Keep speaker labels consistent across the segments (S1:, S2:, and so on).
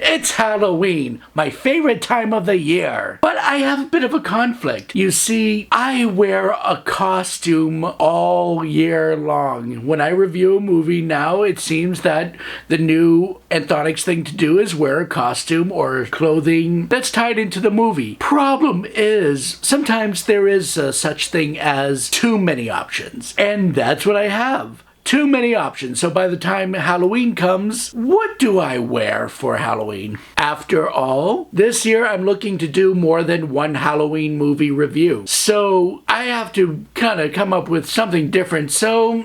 S1: It's Halloween, my favorite time of the year. But I have a bit of a conflict. You see, I wear a costume all year long. When I review a movie now, it seems that the new Anthonix thing to do is wear a costume or clothing that's tied into the movie. Problem is, sometimes there is such thing as too many options. And that's what I have. Too many options. So by the time Halloween comes, what do I wear for Halloween? After all, this year I'm looking to do more than one Halloween movie review. So I have to kind of come up with something different. So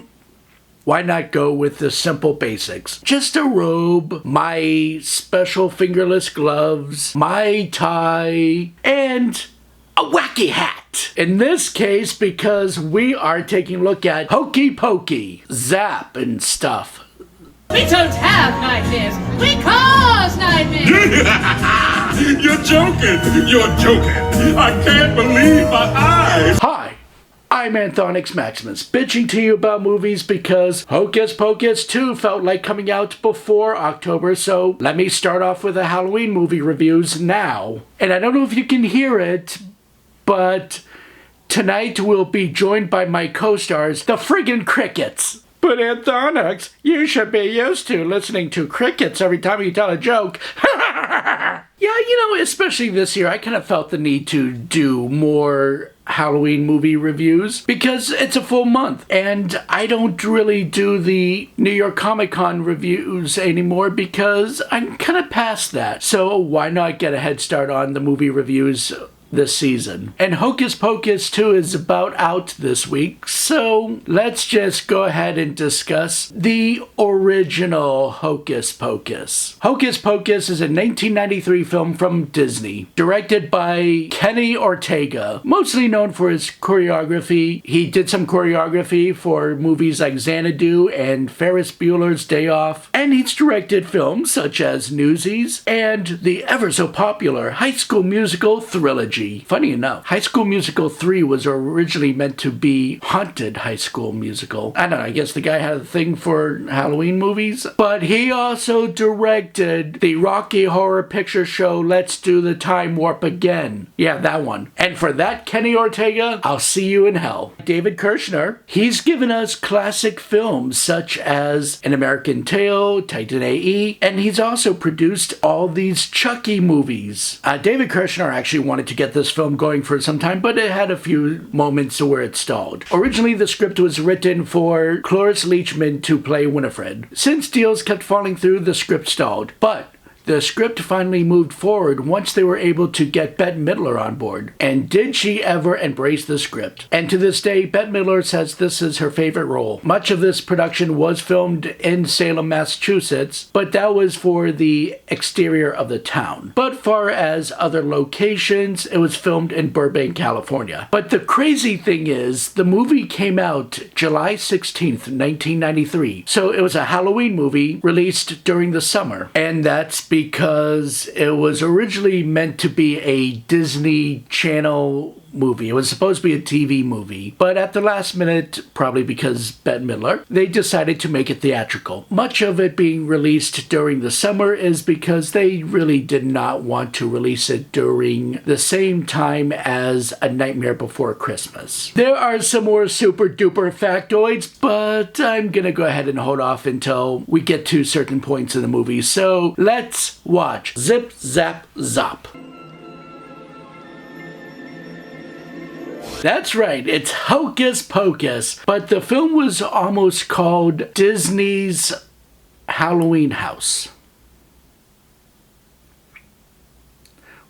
S1: why not go with the simple basics? Just a robe, my special fingerless gloves, my tie, and a wacky hat. In this case, because we are taking a look at Hokey Pokey, Zap, and stuff.
S2: We don't have nightmares. We cause nightmares.
S3: You're joking. You're joking. I can't believe my eyes.
S1: Hi, I'm Anthonix Maximus, bitching to you about movies because Hocus Pocus 2 felt like coming out before October, so let me start off with the Halloween movie reviews now. And I don't know if you can hear it, but tonight we'll be joined by my co-stars, the friggin' crickets. But Anthonix, you should be used to listening to crickets every time you tell a joke. Yeah, you know, especially this year, I kind of felt the need to do more Halloween movie reviews because it's a full month and I don't really do the New York Comic Con reviews anymore because I'm kind of past that. So why not get a head start on the movie reviews this season? And Hocus Pocus 2 is about out this week, so let's just go ahead and discuss the original Hocus Pocus. Hocus Pocus is a 1993 film from Disney, directed by Kenny Ortega, mostly known for his choreography. He did some choreography for movies like Xanadu and Ferris Bueller's Day Off, and he's directed films such as Newsies and the ever so popular High School Musical Trilogy. Funny enough, High School Musical 3 was originally meant to be Haunted High School Musical. I don't know, I guess the guy had a thing for Halloween movies. But he also directed the Rocky Horror Picture Show Let's Do the Time Warp Again. Yeah, that one. And for that, Kenny Ortega, I'll see you in hell. David Kirshner, he's given us classic films such as An American Tail, Titan A.E., and he's also produced all these Chucky movies. David Kirshner actually wanted to get this film going for some time, but it had a few moments where it stalled. Originally, the script was written for Cloris Leachman to play Winifred. Since deals kept falling through, the script stalled. But the script finally moved forward once they were able to get Bette Midler on board. And did she ever embrace the script? And to this day, Bette Midler says this is her favorite role. Much of this production was filmed in Salem, Massachusetts, but that was for the exterior of the town. But far as other locations, it was filmed in Burbank, California. But the crazy thing is, the movie came out July 16th, 1993. So it was a Halloween movie released during the summer. And that's because it was originally meant to be a Disney Channel movie. It was supposed to be a TV movie, but at the last minute, probably because Bette Midler, they decided to make it theatrical. Much of it being released during the summer is because they really did not want to release it during the same time as A Nightmare Before Christmas. There are some more super duper factoids, but I'm gonna go ahead and hold off until we get to certain points in the movie. So let's watch Zip Zap Zop. That's right, it's Hocus Pocus, but the film was almost called Disney's Halloween House.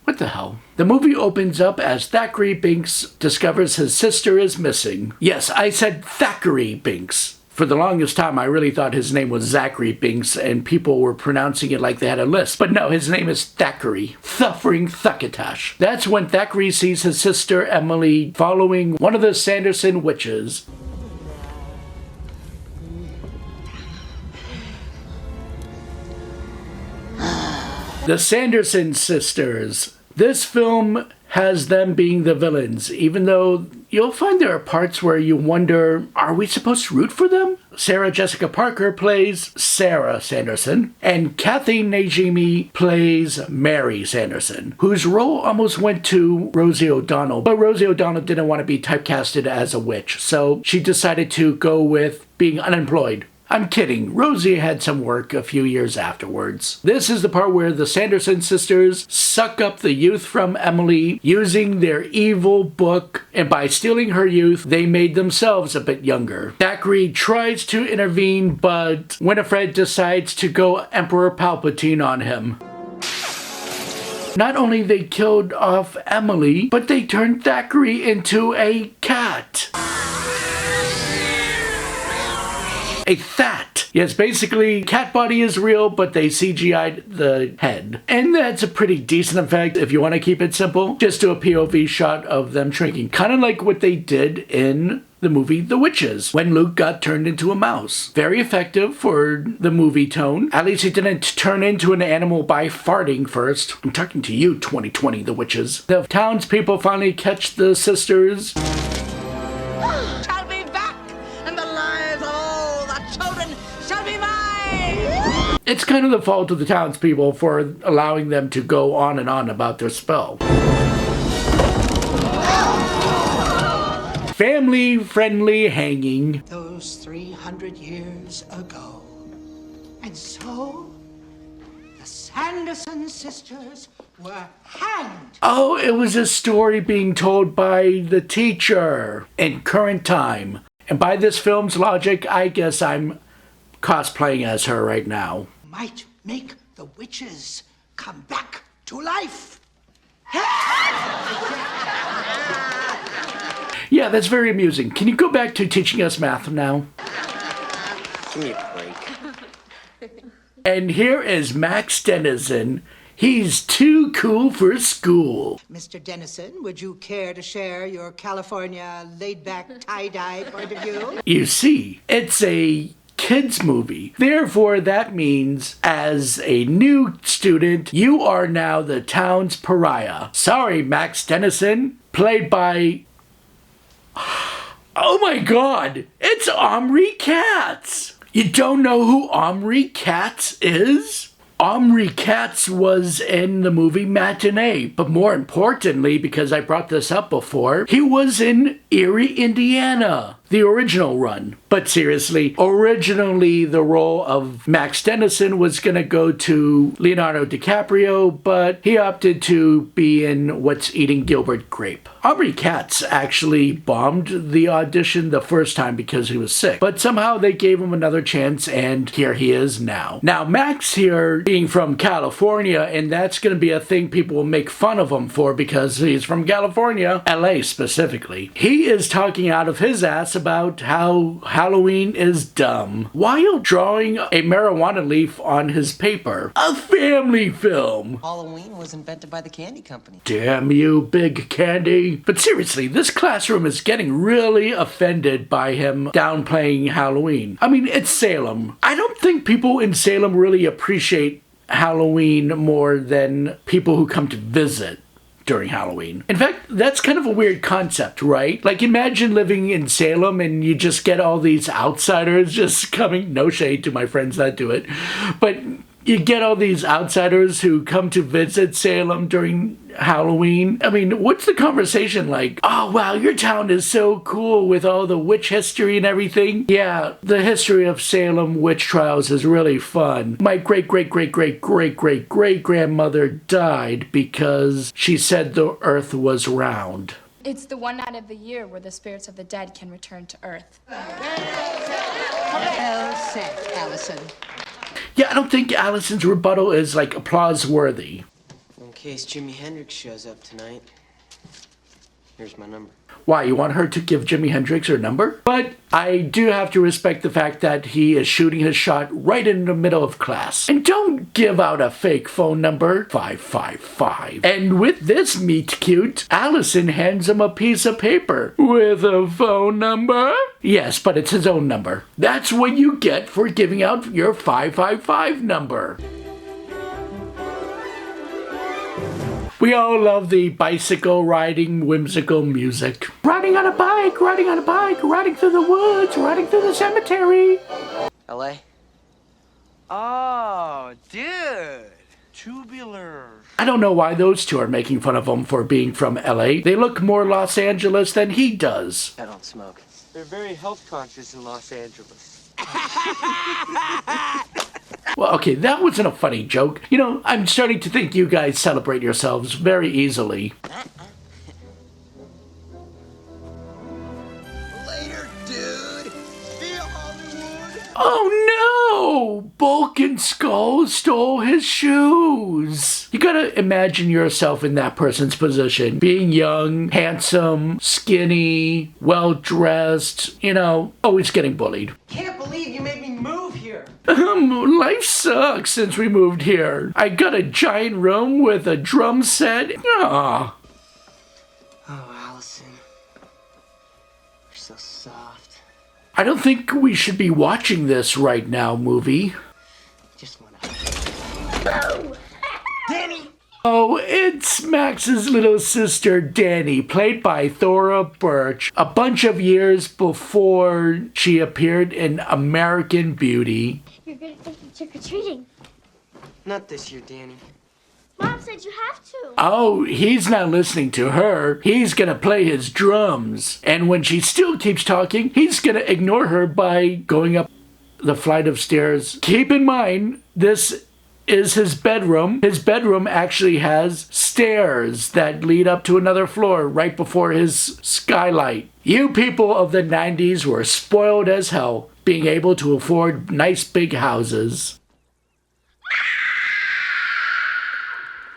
S1: What the hell? The movie opens up as Thackeray Binks discovers his sister is missing. Yes, I said Thackeray Binks. For the longest time, I really thought his name was Zachary Binks, and people were pronouncing it like they had a lisp. But no, his name is Thackeray. Thuffering Thuckatash. That's when Thackeray sees his sister Emily following one of the Sanderson witches. The Sanderson sisters. This film has them being the villains, even though you'll find there are parts where you wonder, are we supposed to root for them? Sarah Jessica Parker plays Sarah Sanderson, and Kathy Najimy plays Mary Sanderson, whose role almost went to Rosie O'Donnell, but Rosie O'Donnell didn't want to be typecasted as a witch, so she decided to go with being unemployed. I'm kidding, Rosie had some work a few years afterwards. This is the part where the Sanderson sisters suck up the youth from Emily using their evil book, and by stealing her youth, they made themselves a bit younger. Thackeray tries to intervene, but Winifred decides to go Emperor Palpatine on him. Not only they killed off Emily, but they turned Thackeray into a cat. A that. Yes, basically, cat body is real, but they CGI'd the head. And that's a pretty decent effect if you want to keep it simple. Just do a POV shot of them shrinking. Kind of like what they did in the movie The Witches, when Luke got turned into a mouse. Very effective for the movie tone. At least he didn't turn into an animal by farting first. I'm talking to you, 2020 The Witches. The townspeople finally catch the sisters. It's kind of the fault of the townspeople for allowing them to go on and on about their spell. Family-friendly hanging.
S4: Those 300 years ago. And so, the Sanderson sisters were hanged.
S1: Oh, it was a story being told by the teacher in current time. And by this film's logic, I guess I'm cosplaying as her right now.
S4: Might make the witches come back to life.
S1: Yeah, that's very amusing. Can you go back to teaching us math now?
S5: Give me a break.
S1: And here is Max Dennison. He's too cool for school.
S4: Mr. Dennison, would you care to share your California laid-back tie-dye point of view?
S1: You see, it's a kids movie. Therefore, that means as a new student, you are now the town's pariah. Sorry, Max Dennison, played by... Oh my god, it's Omri Katz! You don't know who Omri Katz is? Omri Katz was in the movie Matinee, but more importantly, because I brought this up before, he was in Erie, Indiana, the original run. But seriously, originally the role of Max Dennison was going to go to Leonardo DiCaprio, but he opted to be in What's Eating Gilbert Grape. Omri Katz actually bombed the audition the first time because he was sick, but somehow they gave him another chance, and here he is now. Now, Max here being from California, and that's going to be a thing people will make fun of him for because he's from California, LA specifically. He is talking out of his ass about how Halloween is dumb while drawing a marijuana leaf on his paper. A family film.
S5: Halloween was invented by the candy company.
S1: Damn you, Big Candy. But seriously, this classroom is getting really offended by him downplaying Halloween. I mean, it's Salem. I don't think people in Salem really appreciate Halloween more than people who come to visit during Halloween. In fact, that's kind of a weird concept, right? Like, imagine living in Salem and you just get all these outsiders just coming, no shade to my friends that do it, but you get all these outsiders who come to visit Salem during Halloween. I mean, what's the conversation like? Oh, wow, your town is so cool with all the witch history and everything. Yeah, the history of Salem witch trials is really fun. My great-great-great-great-great-great-grandmother died because she said the earth was round.
S6: It's the one night of the year where the spirits of the dead can return to Earth.
S4: Well said, Allison.
S1: Yeah, I don't think Allison's rebuttal is, like, applause-worthy.
S5: In case Jimi Hendrix shows up tonight, here's my number.
S1: Why, you want her to give Jimi Hendrix her number? But I do have to respect the fact that he is shooting his shot right in the middle of class. And don't give out a fake phone number, 555. And with this meet cute, Allison hands him a piece of paper. With a phone number? Yes, but it's his own number. That's what you get for giving out your 555 number. We all love the bicycle riding whimsical music. Riding on a bike, riding on a bike, riding through the woods, riding through the cemetery.
S5: LA? Oh, dude. Tubular.
S1: I don't know why those two are making fun of him for being from LA. They look more Los Angeles than he does.
S5: I don't smoke. They're very health conscious in Los Angeles.
S1: Well, okay, that wasn't a funny joke. You know, I'm starting to think you guys celebrate yourselves very easily.
S7: Later, dude. See you, Hollywood.
S1: Oh no! Bulk and Skull stole his shoes. You gotta imagine yourself in that person's position. Being young, handsome, skinny, well-dressed, you know, always getting bullied.
S5: Can't believe you made me move here.
S1: Life sucks since we moved here. I got a giant room with a drum set. Aw.
S5: Oh, Allison. You're so soft.
S1: I don't think we should be watching this right now, movie.
S5: Just wanna... Danny!
S1: Oh, it's Max's little sister, Danny, played by Thora Birch, a bunch of years before she appeared in American Beauty.
S8: You're gonna take me trick-or-treating.
S5: Not this year, Danny.
S8: Mom said you have to.
S1: Oh, he's not listening to her. He's gonna play his drums. And when she still keeps talking, he's gonna ignore her by going up the flight of stairs. Keep in mind, this is his bedroom. His bedroom actually has stairs that lead up to another floor right before his skylight. You people of the 90s were spoiled as hell, being able to afford nice big houses.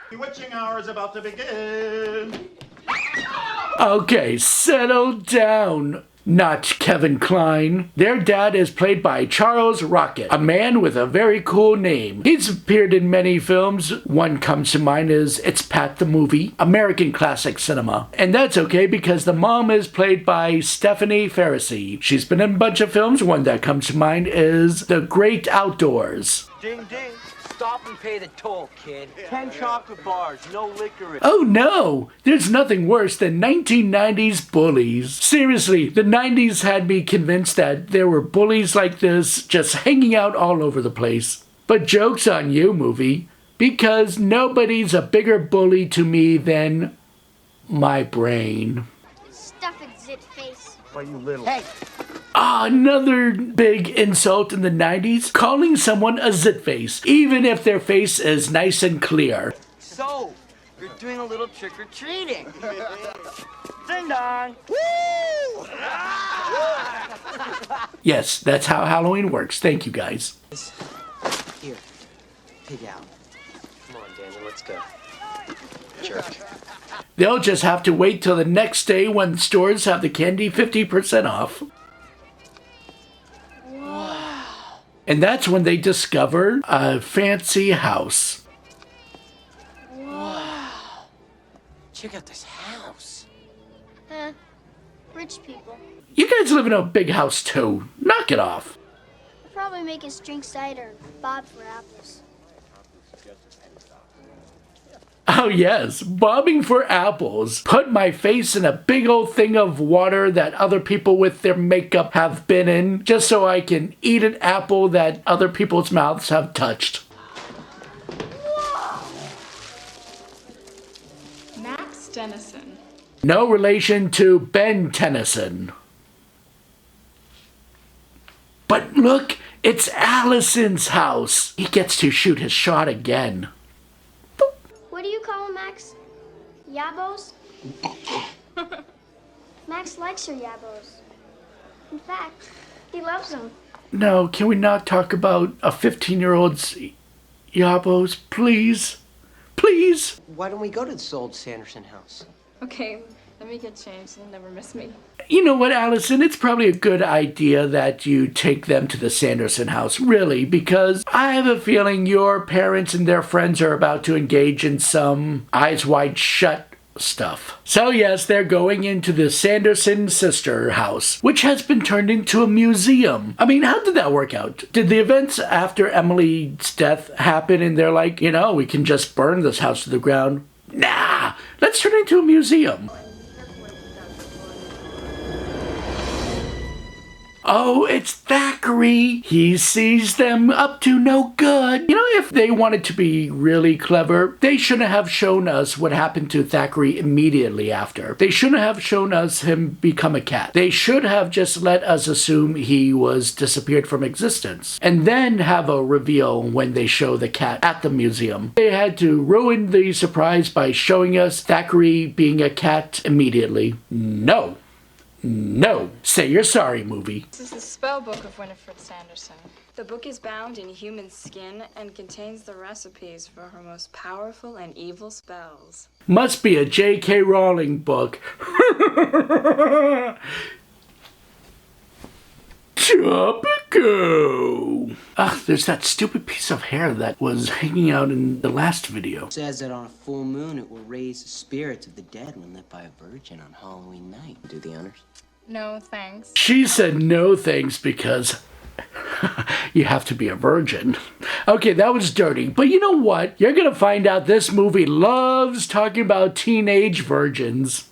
S9: The witching hour is about to begin.
S1: Okay, settle down. Not Kevin Kline. Their dad is played by Charles Rocket, a man with a very cool name. He's appeared in many films. One comes to mind is It's Pat the Movie, American classic cinema. And that's okay because the mom is played by Stephanie Pharisee. She's been in a bunch of films. One that comes to mind is The Great Outdoors.
S5: Ding, ding. Stop and pay the toll, kid. 10 chocolate bars, no liquor.
S1: Oh no! There's nothing worse than 1990s bullies. Seriously, the 90s had me convinced that there were bullies like this just hanging out all over the place. But joke's on you, movie, because nobody's a bigger bully to me than my brain.
S8: Stuff it, zit face.
S9: Why, you little...
S5: Hey!
S1: Another big insult in the 90s, calling someone a zitface, even if their face is nice and clear.
S5: So, you're doing a little trick-or-treating. Ding dong! Woo!
S1: Yes, that's how Halloween works. Thank you, guys.
S5: Here, pig out. Come on, Daniel, let's go. Jerk.
S1: They'll just have to wait till the next day when stores have the candy 50% off. And that's when they discover a fancy house.
S5: Wow. Check out this house.
S8: Rich people.
S1: You guys live in a big house too. Knock it off.
S8: They'll probably make us drink cider and bob for apples.
S1: Oh yes, bobbing for apples. Put my face in a big old thing of water that other people with their makeup have been in, just so I can eat an apple that other people's mouths have touched.
S2: Max Dennison.
S1: No relation to Ben Tennyson. But look, it's Allison's house. He gets to shoot his shot again.
S8: What do you call them, Max? Yabos? Max likes her yabos. In fact, he loves them.
S1: No, can we not talk about a 15-year-old's yabos, please? Please?
S5: Why don't we go to this old Sanderson house?
S2: Okay, let me get changed. You'll never miss me.
S1: You know what, Allison? It's probably a good idea that you take them to the Sanderson house, really, because I have a feeling your parents and their friends are about to engage in some eyes wide shut stuff. So yes, they're going into the Sanderson sister house, which has been turned into a museum. I mean, how did that work out? Did the events after Emily's death happen and they're like, you know, we can just burn this house to the ground? Nah, let's turn it into a museum. Oh, it's Thackeray. He sees them up to no good. You know, if they wanted to be really clever, they shouldn't have shown us what happened to Thackeray immediately after. They shouldn't have shown us him become a cat. They should have just let us assume he was disappeared from existence, and then have a reveal when they show the cat at the museum. They had to ruin the surprise by showing us Thackeray being a cat immediately. No. No. Say you're sorry, movie.
S6: This is the spell book of Winifred Sanderson. The book is bound in human skin and contains the recipes for her most powerful and evil spells.
S1: Must be a J.K. Rowling book. Topico! Ugh, there's that stupid piece of hair that was hanging out in the last video.
S5: It says that on a full moon it will raise the spirits of the dead when lit by a virgin on Halloween night. Do the honors?
S6: No, thanks.
S1: She said no thanks because you have to be a virgin. Okay, that was dirty. But you know what? You're gonna find out this movie loves talking about teenage virgins.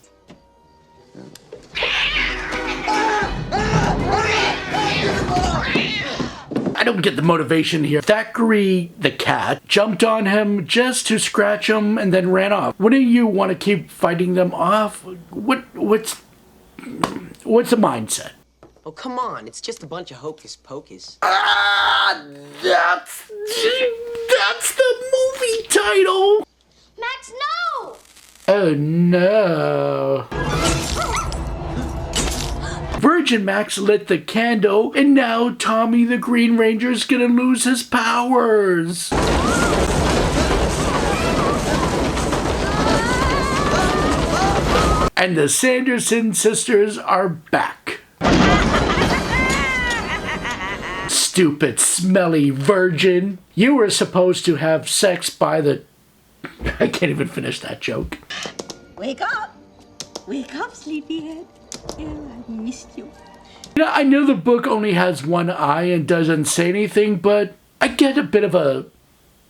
S1: I don't get the motivation here. Thackeray, the cat, jumped on him just to scratch him and then ran off. Wouldn't you want to keep fighting them off? What's the mindset?
S5: Oh, come on. It's just a bunch of hocus pocus.
S1: Ah, that's the movie title.
S8: Max, no!
S1: Oh no. Virgin Max lit the candle, and now Tommy the Green Ranger's gonna lose his powers. And the Sanderson sisters are back. Stupid, smelly virgin. You were supposed to have sex by the... I can't even finish that joke.
S10: Wake up! Wake up, sleepyhead. Oh, I missed you.
S1: You know, I know the book only has one eye and doesn't say anything, but I get a bit of a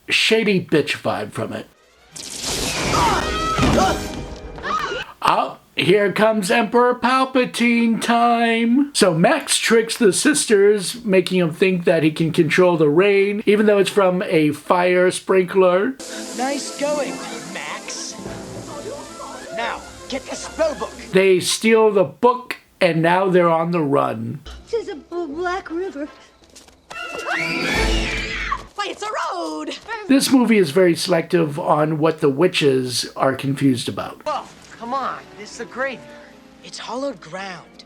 S1: shady bitch vibe from it. Oh, here comes Emperor Palpatine time. So Max tricks the sisters, making them think that he can control the rain, even though it's from a fire sprinkler.
S11: Nice going, Max. Now, get the spell book.
S1: They steal the book, and now they're on the run.
S10: This is a black river. Why, it's a road!
S1: This movie is very selective on what the witches are confused about.
S11: Oh, come on. This is the graveyard. It's hollowed ground.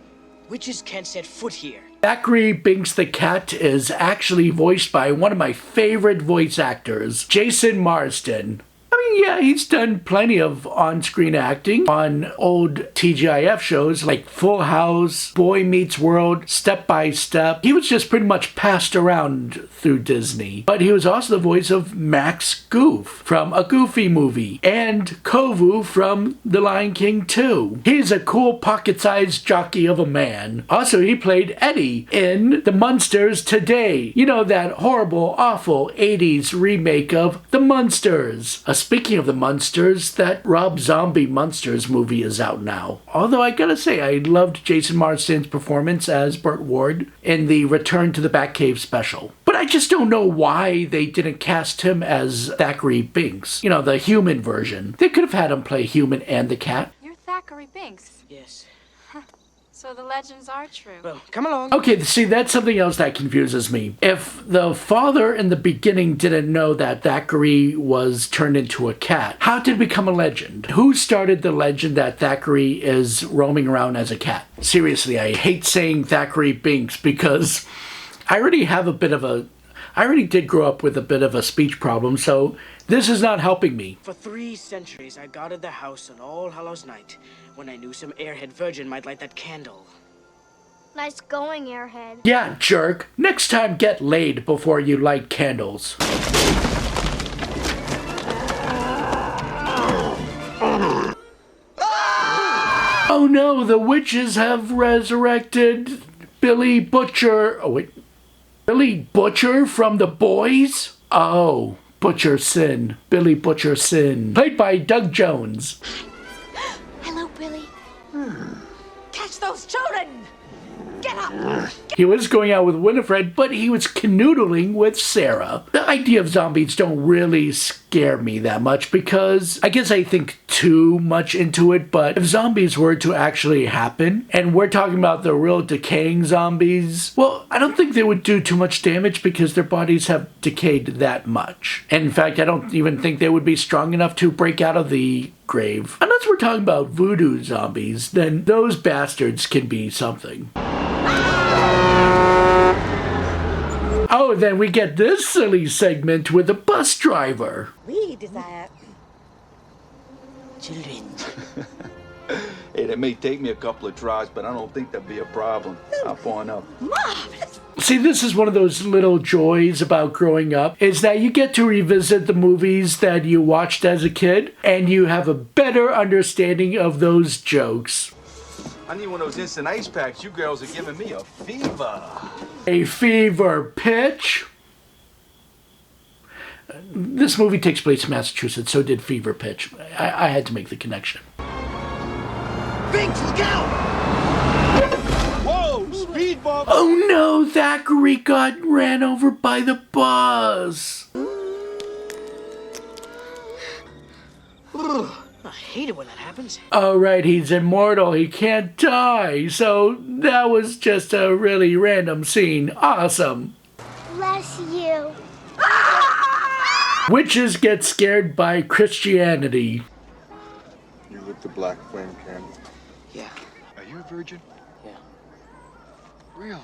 S11: Witches can't set foot here.
S1: Thackeray Binks the Cat is actually voiced by one of my favorite voice actors, Jason Marsden. I mean, yeah, he's done plenty of on-screen acting on old TGIF shows like Full House, Boy Meets World, Step by Step. He was just pretty much passed around through Disney. But he was also the voice of Max Goof from a Goofy movie and Kovu from The Lion King 2. He's a cool pocket-sized jockey of a man. Also, he played Eddie in The Munsters Today. You know, that horrible, awful 80s remake of The Munsters. Speaking of the Munsters, that Rob Zombie Munsters movie is out now. Although I gotta say, I loved Jason Marsden's performance as Burt Ward in the Return to the Batcave special. But I just don't know why they didn't cast him as Thackeray Binks. You know, the human version. They could have had him play human and the cat.
S6: You're Thackeray Binks.
S11: Yes.
S6: So the legends are true.
S11: Well, come along.
S1: Okay, see, that's something else that confuses me. If the father in the beginning didn't know that Thackeray was turned into a cat, how did it become a legend? Who started the legend that Thackeray is roaming around as a cat? Seriously, I hate saying Thackeray Binks because I already did grow up with a bit of a speech problem, so this is not helping me.
S11: For 3 centuries, I guarded the house on All Hallows Night when I knew some airhead virgin might light that candle.
S8: Nice going, airhead.
S1: Yeah, jerk. Next time get laid before you light candles. Oh no, the witches have resurrected Billy Butcher. Oh wait. Billy Butcher from The Boys? Oh, Butcherson, Billy Butcherson, played by Doug Jones.
S10: Hello, Billy. Catch those children! Get up!
S1: He was going out with Winifred, but he was canoodling with Sarah. The idea of zombies don't really scare me that much because I guess I think too much into it, but if zombies were to actually happen, and we're talking about the real decaying zombies, well, I don't think they would do too much damage because their bodies have decayed that much. And in fact, I don't even think they would be strong enough to break out of the grave. Unless we're talking about voodoo zombies, then those bastards can be something. Oh, then we get this silly segment with a bus driver.
S10: We desire children.
S7: Hey, that may take me a couple of tries, but I don't think that'd be a problem. Hop on up.
S10: Marvelous!
S1: See, this is one of those little joys about growing up, is that you get to revisit the movies that you watched as a kid, and you have a better understanding of those jokes.
S7: I need one of those instant ice packs. You girls are giving me a fever.
S1: A fever pitch? This movie takes place in Massachusetts, so did Fever Pitch. I had to make the connection.
S7: Binks, look out! Whoa, speed bump!
S1: Oh no, Thackeray got ran over by the bus.
S11: I hate it when that happens.
S1: Oh right, he's immortal, he can't die. So that was just a really random scene. Awesome.
S8: Bless you.
S1: Witches get scared by Christianity.
S12: You lit the black flame candle.
S5: Yeah.
S12: Are you a virgin?
S5: Yeah.
S12: Really?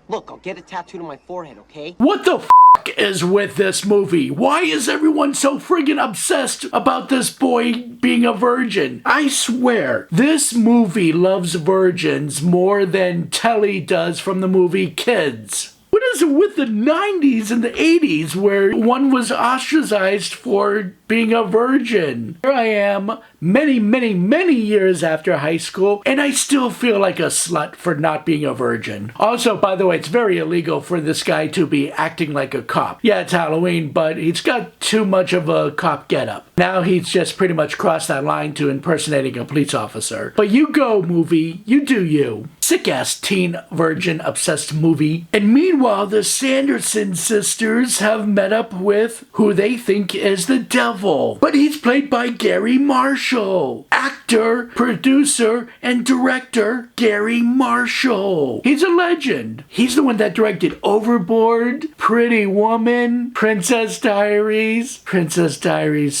S5: Look, I'll get it tattooed on my forehead, okay?
S1: What the f*** is with this movie? Why is everyone so friggin' obsessed about this boy being a virgin? I swear, this movie loves virgins more than Telly does from the movie Kids. What is it with the 90s and the 80s where one was ostracized for being a virgin? Here I am, many years after high school, and I still feel like a slut for not being a virgin. Also, by the way, it's very illegal for this guy to be acting like a cop. Yeah, it's Halloween, but he's got too much of a cop getup. Now he's just pretty much crossed that line to impersonating a police officer. But you go, movie. You do you. Sick-ass teen virgin obsessed movie. And meanwhile, the Sanderson sisters have met up with who they think is the devil. But he's played by Gary Marshall. Actor, producer, and director Gary Marshall. He's a legend. He's the one that directed Overboard, Pretty Woman, Princess Diaries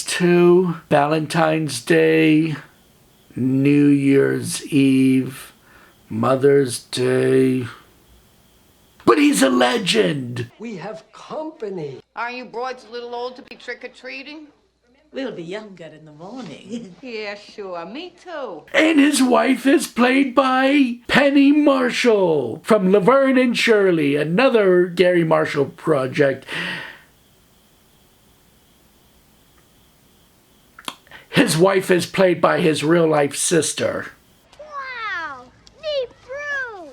S1: 2, Valentine's Day, New Year's Eve, Mother's Day. But he's a legend.
S13: We have company.
S2: Are you broads a little old to be trick-or-treating?
S10: We'll be younger in the morning.
S2: Yeah, sure. Me too.
S1: And his wife is played by Penny Marshall from Laverne and Shirley, another Gary Marshall project. His wife is played by his real-life sister.
S8: Wow, neat brew.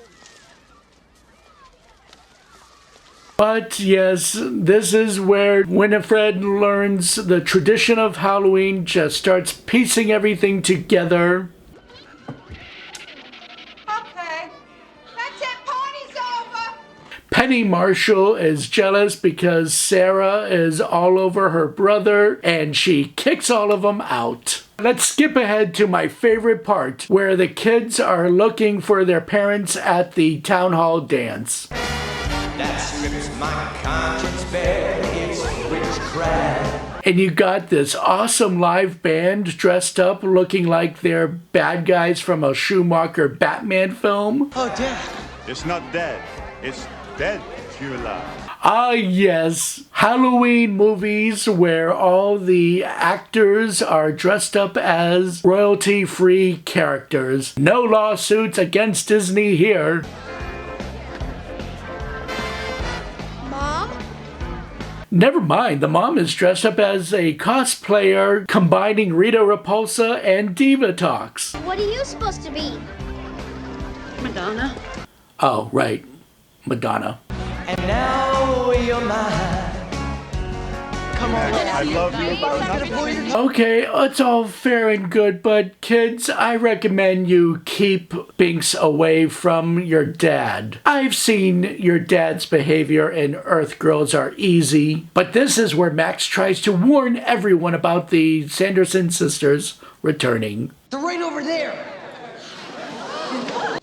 S1: But yes, this is where Winifred learns the tradition of Halloween, just starts piecing everything together.
S2: Okay. That's it. Party's over.
S1: Penny Marshall is jealous because Sarah is all over her brother and she kicks all of them out. Let's skip ahead to my favorite part where the kids are looking for their parents at the town hall dance.
S14: That strips my conscience bare, it's witchcraft.
S1: And you got this awesome live band dressed up looking like they're bad guys from a Schumacher Batman film.
S9: Oh, Dad. It's not dead. It's dead if you're alive.
S1: Ah, yes. Halloween movies where all the actors are dressed up as royalty-free characters. No lawsuits against Disney here. Never mind, the mom is dressed up as a cosplayer combining Rita Repulsa and Diva Talks.
S8: What are you supposed to be?
S10: Madonna.
S1: Oh, right. Madonna.
S14: And now you're mine.
S9: I love you, but I'm not pulling your
S1: Okay, it's all fair and good, but kids, I recommend you keep Binks away from your dad. I've seen your dad's behavior in Earth Girls Are Easy, but this is where Max tries to warn everyone about the Sanderson sisters returning.
S13: They're right over there.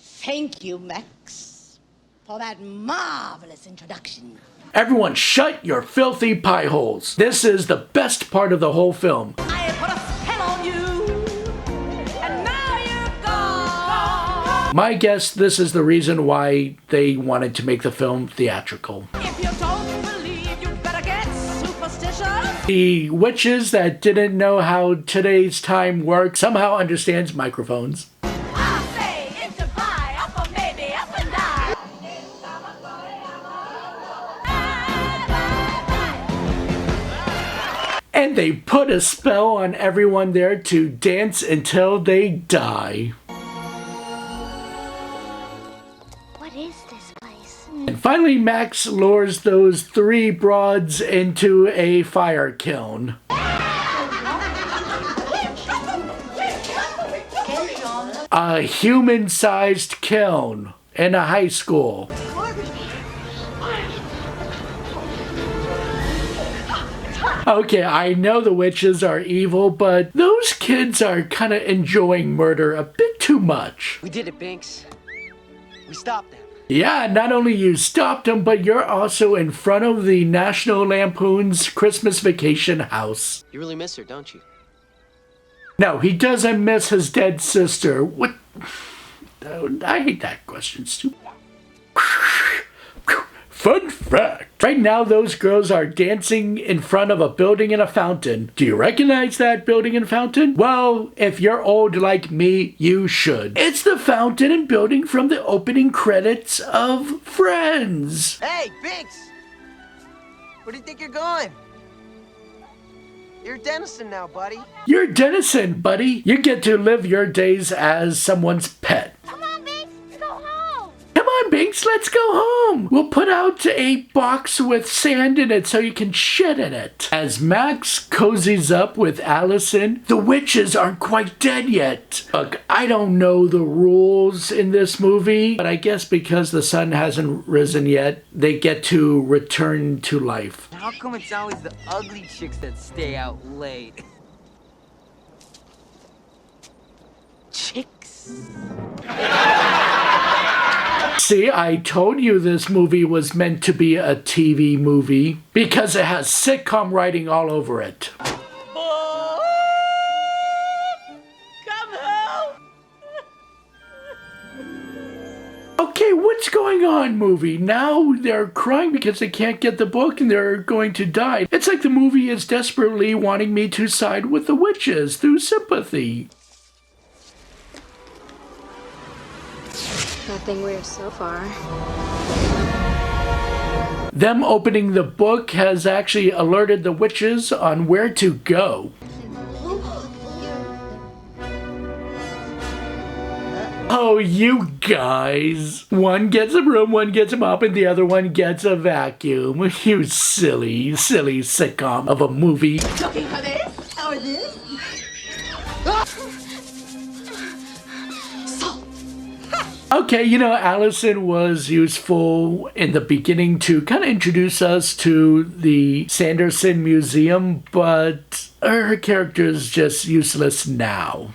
S10: Thank you, Max, for that marvelous introduction.
S1: Everyone shut your filthy pie holes. This is the best part of the whole film.
S10: I put a spell on you, and now you're gone.
S1: My guess, this is the reason why they wanted to make the film theatrical.
S10: If you don't believe, you better get superstitious.
S1: The witches that didn't know how today's time works somehow understands microphones.
S10: I say it's a pie, up or maybe up and down.
S1: And they put a spell on everyone there to dance until they die.
S8: What is this place?
S1: And finally, Max lures those three broads into a fire kiln. A human-sized kiln in a high school. Okay, I know the witches are evil, but those kids are kind of enjoying murder a bit too much.
S5: We did it, Binks. We stopped them.
S1: Yeah, not only you stopped them, but you're also in front of the National Lampoon's Christmas Vacation house.
S5: You really miss her, don't you?
S1: No, he doesn't miss his dead sister. What? I hate that question, stupid. Fun fact. Right now, those girls are dancing in front of a building and a fountain. Do you recognize that building and fountain? Well, if you're old like me, you should. It's the fountain and building from the opening credits of Friends.
S5: Hey, Binks! Where do you think you're going? You're Dennison now, buddy.
S1: You're Dennison, buddy. You get to live your days as someone's pet.
S8: Come on, Binks, let's go home.
S1: Come on, Binks, let's go home. We'll put out a box with sand in it so you can shit in it. As Max cozies up with Allison, the witches aren't quite dead yet. Look, I don't know the rules in this movie, but I guess because the sun hasn't risen yet, they get to return to life.
S5: How come it's always the ugly chicks that stay out late? Chicks.
S1: See, I told you this movie was meant to be a TV movie because it has sitcom writing all over it. Okay, what's going on, movie? Now they're crying because they can't get the book and they're going to die. It's like the movie is desperately wanting me to side with the witches through sympathy.
S6: Nothing weird so far.
S1: Them opening the book has actually alerted the witches on where to go. Oh, you guys. One gets a broom, one gets a mop, and the other one gets a vacuum. You silly, silly sitcom of a movie.
S10: Looking for this or this?
S1: Okay, you know, Allison was useful in the beginning to kind of introduce us to the Sanderson Museum, but her character is just useless now.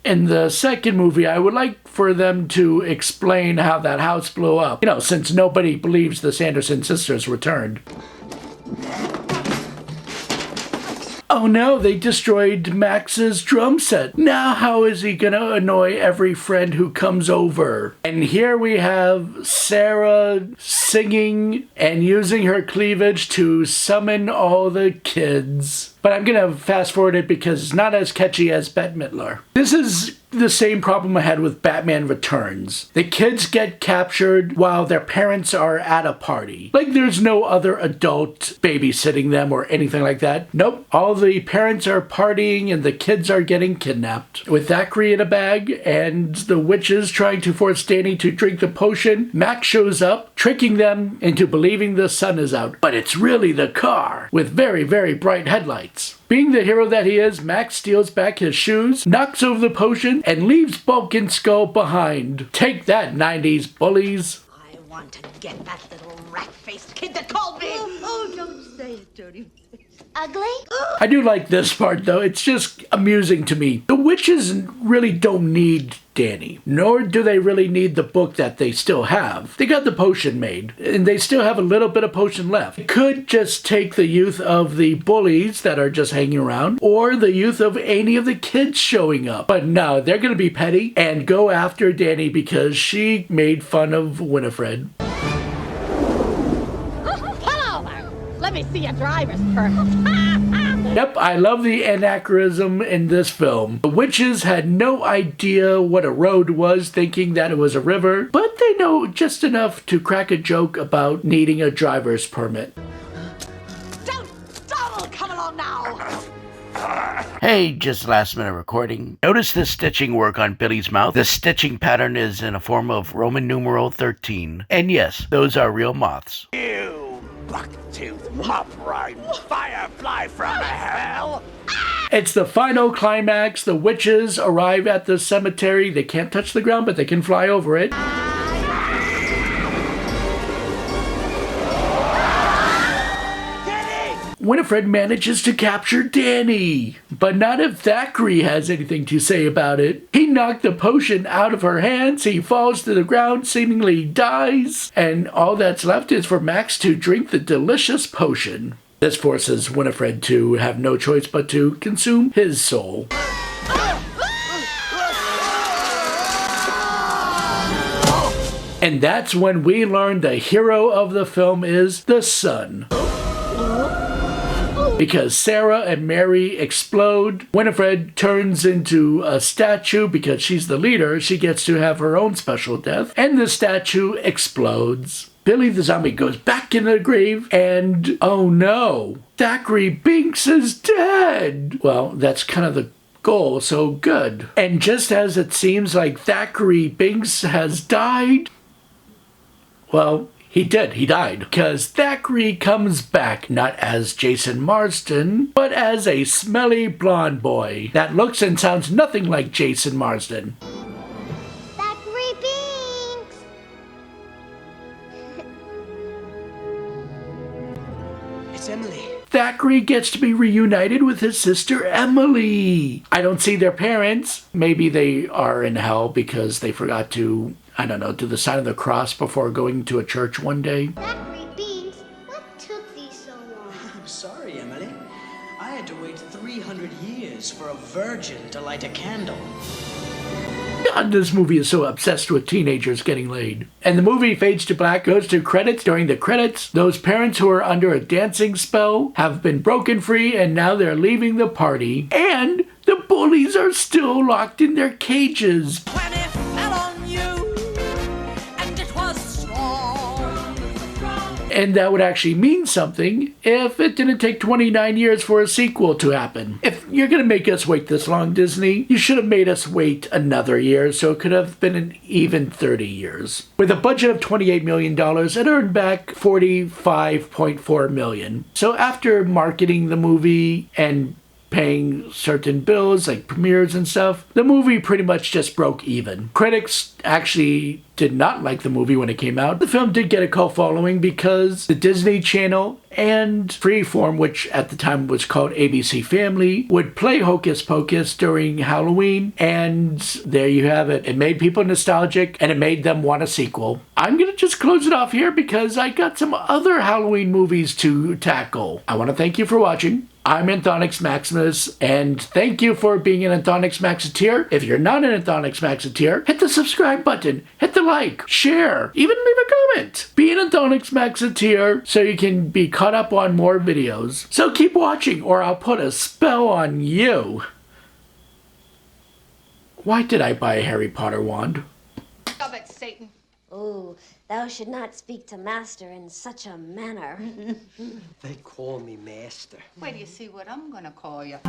S1: In the second movie, I would like for them to explain how that house blew up. You know, since nobody believes the Sanderson sisters returned. Oh no, they destroyed Max's drum set. Now how is he gonna annoy every friend who comes over? And here we have Sarah singing and using her cleavage to summon all the kids. But I'm gonna fast forward it because it's not as catchy as Bette Midler. This is the same problem I had with Batman Returns. The kids get captured while their parents are at a party. Like there's no other adult babysitting them or anything like that. Nope, all the parents are partying and the kids are getting kidnapped. With Thackeray in a bag and the witches trying to force Danny to drink the potion, Max shows up, tricking them into believing the sun is out. But it's really the car, with very, very bright headlights. Being the hero that he is, Max steals back his shoes, knocks over the potion, and leaves Bulk and Skull behind. Take that, 90s bullies.
S15: I want to get that little rat-faced kid that called me!
S8: Oh, don't say it, dirty. Ugly?
S1: I do like this part, though. It's just amusing to me. The witches really don't need Danny, nor do they really need the book that they still have. They got the potion made, and they still have a little bit of potion left. They could just take the youth of the bullies that are just hanging around, or the youth of any of the kids showing up. But no, they're going to be petty and go after Danny because she made fun of Winifred.
S2: Let me see your driver's permit.
S1: Yep, I love the anachronism in this film. The witches had no idea what a road was, thinking that it was a river, but they know just enough to crack a joke about needing a driver's permit.
S15: Don't come along now!
S1: Hey, just last minute recording. Notice the stitching work on Billy's mouth? The stitching pattern is in a form of Roman numeral 13. And yes, those are real moths.
S14: Buck-toothed mop-riding firefly from hell!
S1: It's the final climax. The witches arrive at the cemetery. They can't touch the ground, but they can fly over it. Winifred manages to capture Danny, but not if Thackeray has anything to say about it. He knocked the potion out of her hands, he falls to the ground, seemingly dies, and all that's left is for Max to drink the delicious potion. This forces Winifred to have no choice but to consume his soul. And that's when we learn the hero of the film is the sun. Because Sarah and Mary explode, Winifred turns into a statue because she's the leader. She gets to have her own special death, and the statue explodes. Billy the zombie goes back in the grave, and oh no, Thackeray Binks is dead! Well, that's kind of the goal, so good. And just as it seems like Thackeray Binks has died, well, he did. He died. Because Thackeray comes back not as Jason Marsden, but as a smelly blonde boy that looks and sounds nothing like Jason Marsden.
S8: Thackeray Binks!
S11: It's Emily.
S1: Thackeray gets to be reunited with his sister Emily. I don't see their parents. Maybe they are in hell because they forgot to, I don't know, do the sign of the cross before going to a church one day.
S8: Thackeray Binks, what took thee so long?
S11: I'm sorry, Emily. I had to wait 300 years for a virgin to light a candle.
S1: God, this movie is so obsessed with teenagers getting laid. And the movie fades to black, goes to credits. During the credits, those parents who are under a dancing spell have been broken free and now they're leaving the party. And the bullies are still locked in their cages.
S10: When it fell on you, and it was strong.
S1: And that would actually mean something if it didn't take 29 years for a sequel to happen. If you're going to make us wait this long, Disney, you should have made us wait another year, so it could have been an even 30 years. With a budget of $28 million, it earned back $45.4 million. So after marketing the movie and paying certain bills like premieres and stuff, the movie pretty much just broke even. Critics actually did not like the movie when it came out. The film did get a cult following because the Disney Channel and Freeform, which at the time was called ABC Family, would play Hocus Pocus during Halloween, and there you have it. It made people nostalgic, and it made them want a sequel. I'm gonna just close it off here because I got some other Halloween movies to tackle. I want to thank you for watching. I'm Anthonix Maximus, and thank you for being an Anthonix Maxiteer. If you're not an Anthonix Maxiteer, hit the subscribe button, hit the like, share, even leave a comment. Be an Anthonix Maxiteer so you can be caught up on more videos. So keep watching or I'll put a spell on you. Why did I buy a Harry Potter wand?
S2: Stop it, Satan.
S16: Oh, thou should not speak to master in such a manner.
S13: They call me master.
S2: Wait till you see what I'm gonna call you.